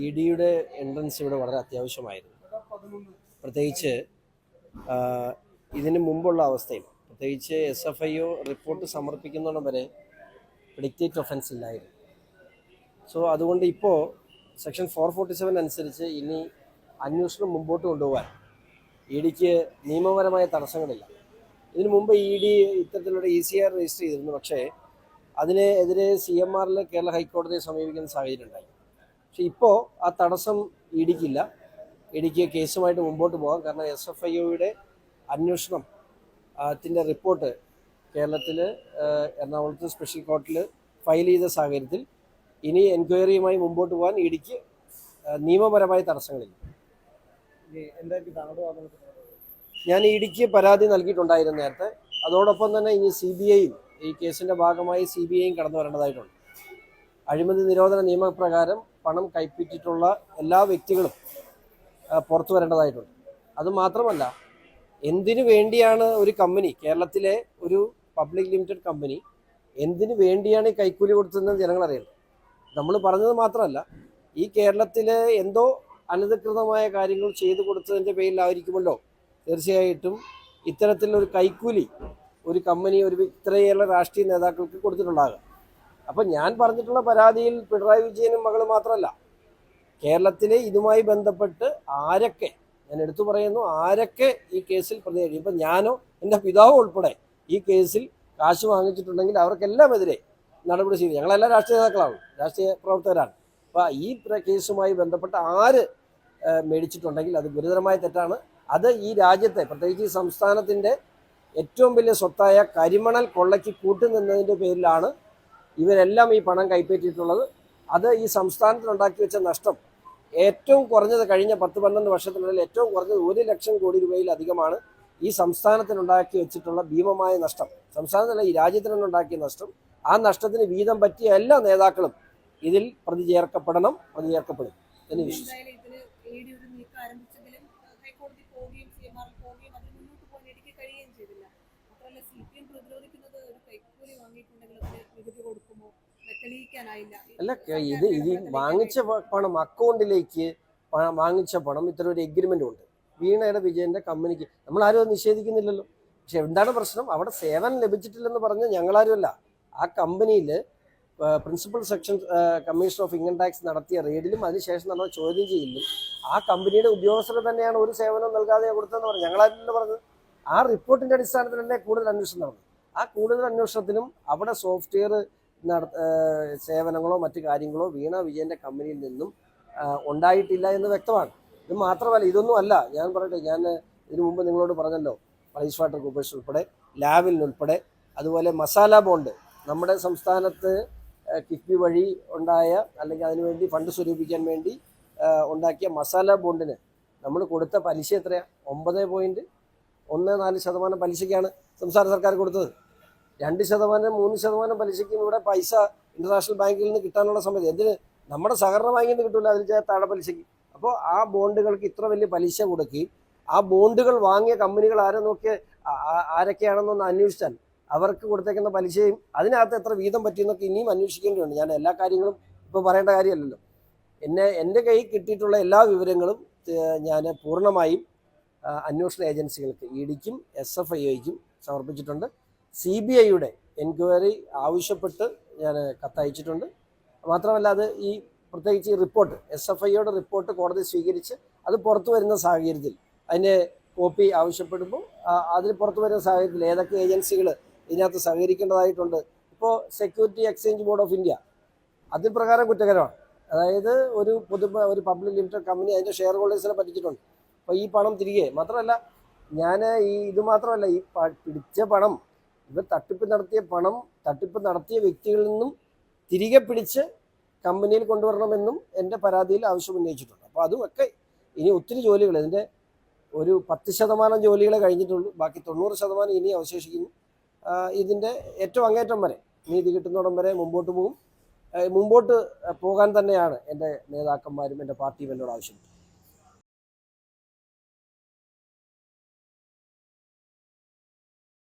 E ഡിയുടെ entrance ഇവിടെ വളരെ അത്യാവശ്യമായിരുന്നു. പ്രത്യേകിച്ച് ഇതിന് മുമ്പുള്ള അവസ്ഥയിൽ, പ്രത്യേകിച്ച് SFIO റിപ്പോർട്ട് സമർപ്പിക്കുന്നതിന് വരെ പ്രിഡിക്റ്റേറ്റ് ഒഫൻസ് ഇല്ലായിരുന്നു. സോ അതുകൊണ്ട് ഇപ്പോൾ സെക്ഷൻ 447 അനുസരിച്ച് ഇനി അന്വേഷണം മുമ്പോട്ട് കൊണ്ടുപോകാൻ ഇ ഡിക്ക് നിയമപരമായ തടസ്സങ്ങളില്ല. ഇതിനു മുമ്പ് ഇ ഡി ഇത്തരത്തിലുള്ള ECR രജിസ്റ്റർ ചെയ്തിരുന്നു. പക്ഷേ അതിനെതിരെ CMRൽ കേരള ഹൈക്കോടതിയെ സമീപിക്കുന്ന സാഹചര്യം ഉണ്ടായി. പക്ഷെ ഇപ്പോൾ ആ തടസ്സം ഇ ഡിക്കില്ല. ഇ ഡിക്ക് കേസുമായിട്ട് മുമ്പോട്ട് പോകാം. കാരണം SFIOയുടെ അന്വേഷണം ത്തിൻ്റെ റിപ്പോർട്ട് കേരളത്തിൽ എറണാകുളത്ത് സ്പെഷ്യൽ കോർട്ടിൽ ഫയൽ ചെയ്ത സാഹചര്യത്തിൽ ഇനി എൻക്വയറിയുമായി മുമ്പോട്ട് പോകാൻ ഇ ഡിക്ക് നിയമപരമായ തടസ്സങ്ങളില്ല. ഞാൻ ഇ ഡിക്ക് പരാതി നൽകിയിട്ടുണ്ടായിരുന്നു നേരത്തെ. അതോടൊപ്പം തന്നെ ഇനി CBIയും ഈ കേസിൻ്റെ ഭാഗമായി CBIയും കടന്നു വരേണ്ടതായിട്ടുണ്ട്. അഴിമതി നിരോധന നിയമപ്രകാരം പണം കൈപ്പറ്റിയിട്ടുള്ള എല്ലാ വ്യക്തികളും പുറത്തു വരേണ്ടതായിട്ടുണ്ട്. അതുമാത്രമല്ല, എന്തിനു വേണ്ടിയാണ് ഒരു കമ്പനി, കേരളത്തിലെ ഒരു പബ്ലിക് ലിമിറ്റഡ് കമ്പനി എന്തിനു വേണ്ടിയാണ് ഈ കൈക്കൂലി കൊടുത്തതെന്ന് ജനങ്ങൾ അറിയണം. നമ്മൾ പറഞ്ഞത് മാത്രമല്ല, ഈ കേരളത്തിലെ എന്തോ അനധികൃതമായ കാര്യങ്ങൾ ചെയ്തു കൊടുത്തതിൻ്റെ പേരിലായിരിക്കുമല്ലോ തീർച്ചയായിട്ടും ഇത്തരത്തിലൊരു കൈക്കൂലി ഒരു കമ്പനി ഇത്രയേറെ രാഷ്ട്രീയ നേതാക്കൾക്ക് കൊടുത്തിട്ടുണ്ടാകുക. അപ്പം ഞാൻ പറഞ്ഞിട്ടുള്ള പരാതിയിൽ പിണറായി വിജയനും മകൾ മാത്രമല്ല, കേരളത്തിലെ ഇതുമായി ബന്ധപ്പെട്ട് ആരൊക്കെ, ഞാൻ എടുത്തു പറയുന്നു, ആരൊക്കെ ഈ കേസിൽ പ്രതികരിക്കും, ഇപ്പം ഞാനോ എൻ്റെ പിതാവോ ഉൾപ്പെടെ ഈ കേസിൽ കാശ് വാങ്ങിച്ചിട്ടുണ്ടെങ്കിൽ അവർക്കെല്ലാം എതിരെ നടപടി ചെയ്തു. ഞങ്ങളെല്ലാം രാഷ്ട്രീയ നേതാക്കളാണ്, രാഷ്ട്രീയ പ്രവർത്തകരാണ്. അപ്പോൾ ഈ കേസുമായി ബന്ധപ്പെട്ട് ആര് മേടിച്ചിട്ടുണ്ടെങ്കിൽ അത് ഗുരുതരമായ തെറ്റാണ്. അത് ഈ രാജ്യത്തെ, പ്രത്യേകിച്ച് ഈ സംസ്ഥാനത്തിൻ്റെ ഏറ്റവും വലിയ സ്വത്തായ കരിമണൽ കൊള്ളയ്ക്ക് കൂട്ടുനിന്നതിൻ്റെ പേരിലാണ് ഇവരെല്ലാം ഈ പണം കൈപ്പറ്റിയിട്ടുള്ളത്. അത് ഈ സംസ്ഥാനത്തിനുണ്ടാക്കി വെച്ച നഷ്ടം ഏറ്റവും കുറഞ്ഞത് കഴിഞ്ഞ 10-12 വർഷത്തിനുള്ളിൽ ഏറ്റവും കുറഞ്ഞത് 1 ലക്ഷം കോടി രൂപയിലധികമാണ് ഈ സംസ്ഥാനത്തിനുണ്ടാക്കി വെച്ചിട്ടുള്ള ഭീമമായ നഷ്ടം. സംസ്ഥാനത്തല്ല, ഈ രാജ്യത്തിനുണ്ടാക്കിയ നഷ്ടം. ആ നഷ്ടത്തിന് വീതം പറ്റിയ എല്ലാ നേതാക്കളും ഇതിൽ പ്രതി ചേർക്കപ്പെടണം, പ്രതി ചേർക്കപ്പെടും എന്ന് വിശ്വസിക്കുന്നു. അല്ല, ഇത് വാങ്ങിച്ച പണം അക്കൗണ്ടിലേക്ക് വാങ്ങിച്ച പണം ഇത്ര ഒരു എഗ്രിമെന്റ് ഉണ്ട്. വീണയുടെ വിജയന്റെ കമ്പനിക്ക് നമ്മൾ ആരും അത് നിഷേധിക്കുന്നില്ലല്ലോ. പക്ഷെ എന്താണ് പ്രശ്നം? അവിടെ സേവനം ലഭിച്ചിട്ടില്ലെന്ന് പറഞ്ഞ് ഞങ്ങളാരുമല്ല, ആ കമ്പനിയിൽ principal section commission of income tax നടത്തിയ റെയ്ഡിലും അതിനുശേഷം നമ്മൾ ചോദ്യം ചെയ്യലും ആ കമ്പനിയുടെ ഉദ്യോഗസ്ഥർ തന്നെയാണ് ഒരു സേവനം നൽകാതെ കൊടുത്തതെന്ന് പറഞ്ഞു. ഞങ്ങളാരല്ലോ പറഞ്ഞത്. ആ റിപ്പോർട്ടിന്റെ അടിസ്ഥാനത്തിലല്ലേ കൂടുതൽ അന്വേഷണം നടന്നത്. ആ കൂടുതൽ അന്വേഷണത്തിലും അവിടെ സോഫ്റ്റ്വെയർ സേവനങ്ങളോ മറ്റു കാര്യങ്ങളോ വീണ വിജയന്റെ കമ്പനിയിൽ നിന്നും ഉണ്ടായിട്ടില്ല എന്ന് വ്യക്തമാണ്. ഇത് മാത്രമല്ല, ഇതൊന്നും അല്ല, ഞാൻ പറയട്ടെ, ഞാൻ ഇതിനു മുമ്പ് നിങ്ങളോട് പറഞ്ഞല്ലോ, പ്രൈസ് വാട്ടർ കോർപ്പറേഷൻ ഉൾപ്പെടെ, ലാവിനുൾപ്പെടെ, അതുപോലെ മസാല ബോണ്ട്, നമ്മുടെ സംസ്ഥാനത്ത് കിഫ്ബി വഴി ഉണ്ടായ, അല്ലെങ്കിൽ അതിനുവേണ്ടി ഫണ്ട് സ്വരൂപിക്കാൻ വേണ്ടി ഉണ്ടാക്കിയ മസാല ബോണ്ടിന് നമ്മൾ കൊടുത്ത പലിശ എത്രയാണ്? 9.14% പലിശയ്ക്കാണ് സംസ്ഥാന സർക്കാർ കൊടുത്തത്. 2%, 3% പലിശയ്ക്കും ഇവിടെ പൈസ ഇന്റർനാഷണൽ ബാങ്കിൽ നിന്ന് കിട്ടാനുള്ള സമയത്ത് എന്തിന് നമ്മുടെ സഹകരണ ബാങ്കിൽ നിന്ന് കിട്ടില്ല, അതിൽ താഴെ പലിശയ്ക്ക്. അപ്പോൾ ആ ബോണ്ടുകൾക്ക് ഇത്ര വലിയ പലിശ കൊടുക്കുകയും ആ ബോണ്ടുകൾ വാങ്ങിയ കമ്പനികൾ ആരൊക്കെയാണെന്നൊന്ന് അന്വേഷിച്ചാൽ അവർക്ക് കൊടുത്തേക്കുന്ന പലിശയും അതിനകത്ത് എത്ര വീതം പറ്റിയെന്നൊക്കെ ഇനിയും അന്വേഷിക്കേണ്ടതുണ്ട്. ഞാൻ എല്ലാ കാര്യങ്ങളും ഇപ്പോൾ പറയേണ്ട കാര്യമല്ലല്ലോ. എൻ്റെ കയ്യിൽ കിട്ടിയിട്ടുള്ള എല്ലാ വിവരങ്ങളും ഞാൻ പൂർണ്ണമായും അന്വേഷണ ഏജൻസികൾക്ക്, ഇ ഡിക്കും SFIOയ്ക്കും സമർപ്പിച്ചിട്ടുണ്ട്. CBIയുടെ എൻക്വയറി ആവശ്യപ്പെട്ട് ഞാൻ കത്തയച്ചിട്ടുണ്ട്. മാത്രമല്ല, അത് ഈ പ്രത്യേകിച്ച് ഈ റിപ്പോർട്ട്, SFIOയുടെ റിപ്പോർട്ട് കോടതി സ്വീകരിച്ച് അത് പുറത്തു വരുന്ന സാഹചര്യത്തിൽ അതിൻ്റെ കോപ്പി ആവശ്യപ്പെടുമ്പോൾ അതിൽ പുറത്തു വരുന്ന സാഹചര്യത്തിൽ ഏതൊക്കെ ഏജൻസികൾ ഇതിനകത്ത് സഹകരിക്കേണ്ടതായിട്ടുണ്ട്. ഇപ്പോൾ security exchange board of India അതിൽ പ്രകാരം കുറ്റകരമാണ്. അതായത് ഒരു പബ്ലിക് ലിമിറ്റഡ് കമ്പനി അതിൻ്റെ ഷെയർ ഹോൾഡേഴ്സിനെ പറ്റിച്ചിട്ടുണ്ട്. അപ്പോൾ ഈ പണം തിരികെ മാത്രമല്ല, ഇത് മാത്രമല്ല, ഈ പിടിച്ച പണം, ഇവർ തട്ടിപ്പ് നടത്തിയ വ്യക്തികളിൽ നിന്നും തിരികെ പിടിച്ച് കമ്പനിയിൽ കൊണ്ടുവരണമെന്നും എൻ്റെ പരാതിയിൽ ആവശ്യം ഉന്നയിച്ചിട്ടുണ്ട്. അപ്പോൾ അതുമൊക്കെ ഇനി ഒത്തിരി ജോലികൾ, ഇതിൻ്റെ ഒരു 10% ജോലികളെ കഴിഞ്ഞിട്ടുള്ളൂ. ബാക്കി 90% ഇനി അവശേഷിക്കുന്നു. ഇതിൻ്റെ ഏറ്റവും അങ്ങേറ്റം വരെ, നീതി കിട്ടുന്നിടം വരെ മുമ്പോട്ട് പോകാൻ തന്നെയാണ് എൻ്റെ നേതാക്കന്മാരും എൻ്റെ പാർട്ടിയും എന്നോട് ആവശ്യപ്പെട്ടത്.